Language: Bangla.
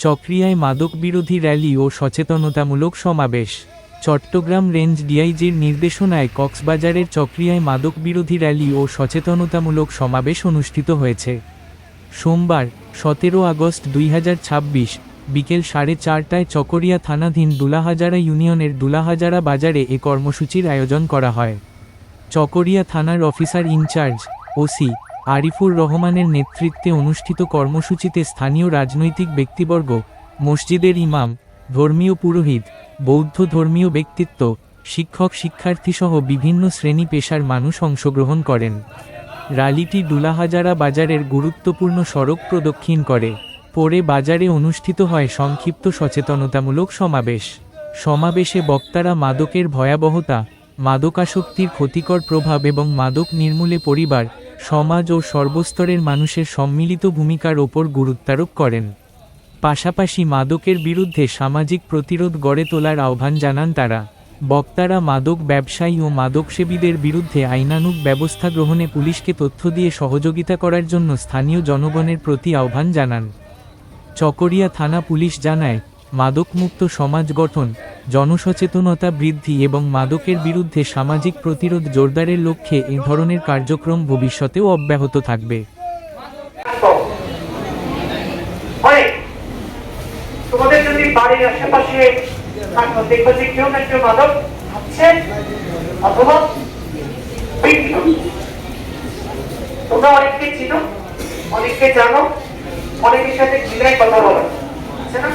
চকরিয়ায় মাদক বিরোধী র্যালি ও সচেতনতামূলক সমাবেশ। চট্টগ্রাম রেঞ্জ ডিআইজির নির্দেশনায় কক্সবাজারের চকরিয়ায় মাদক বিরোধী র্যালি ও সচেতনতামূলক সমাবেশ অনুষ্ঠিত হয়েছে। সোমবার 17 আগস্ট 2026 বিকেল 4:30টায় চকরিয়া থানাধীন দুলাহাজারা ইউনিয়নের দুলাহাজারা বাজারে এ কর্মসূচির আয়োজন করা হয়। চকরিয়া থানার অফিসার ইনচার্জ ওসি আরিফুর রহমানের নেতৃত্বে অনুষ্ঠিত কর্মসূচিতে স্থানীয় রাজনৈতিক ব্যক্তিবর্গ, মসজিদের ইমাম, ধর্মীয় পুরোহিত, বৌদ্ধ ধর্মীয় ব্যক্তিত্ব, শিক্ষক শিক্ষার্থীসহ বিভিন্ন শ্রেণী পেশার মানুষ অংশগ্রহণ করেন। র্যালিটি দুলাহাজারা বাজারের গুরুত্বপূর্ণ সড়ক প্রদক্ষিণ করে। পরে বাজারে অনুষ্ঠিত হয় সংক্ষিপ্ত সচেতনতামূলক সমাবেশ। সমাবেশে বক্তারা মাদকের ভয়াবহতা, মাদকাসক্তির ক্ষতিকর প্রভাব এবং মাদক নির্মূলে পরিবার, সমাজ ও সর্বস্তরের মানুষের সম্মিলিত ভূমিকার ওপর গুরুত্বারোপ করেন। পাশাপাশি মাদকের বিরুদ্ধে সামাজিক প্রতিরোধ গড়ে তোলার আহ্বান জানান তারা। বক্তারা মাদক ব্যবসায়ী ও মাদকসেবীদের বিরুদ্ধে আইনানুগ ব্যবস্থা গ্রহণে পুলিশকে তথ্য দিয়ে সহযোগিতা করার জন্য স্থানীয় জনগণের প্রতি আহ্বান জানান। চকরিয়া থানা পুলিশ জানায়, মাদকমুক্ত সমাজ গঠন, জনসচেতনতা বৃদ্ধি এবং মাদকের বিরুদ্ধে সামাজিক প্রতিরোধ জোরদারের লক্ষ্যে এ ধরনের কার্যক্রম ভবিষ্যতেও অব্যাহত থাকবে। তোমাদের যদি বাড়ির আশেপাশে দেখো যে কেউ না কেউ মাদক খাচ্ছে অথবা তোমরা অনেককে চিনো, অনেককে জানো, অনেকের সাথে জিনায় কথা বলো, আছে না?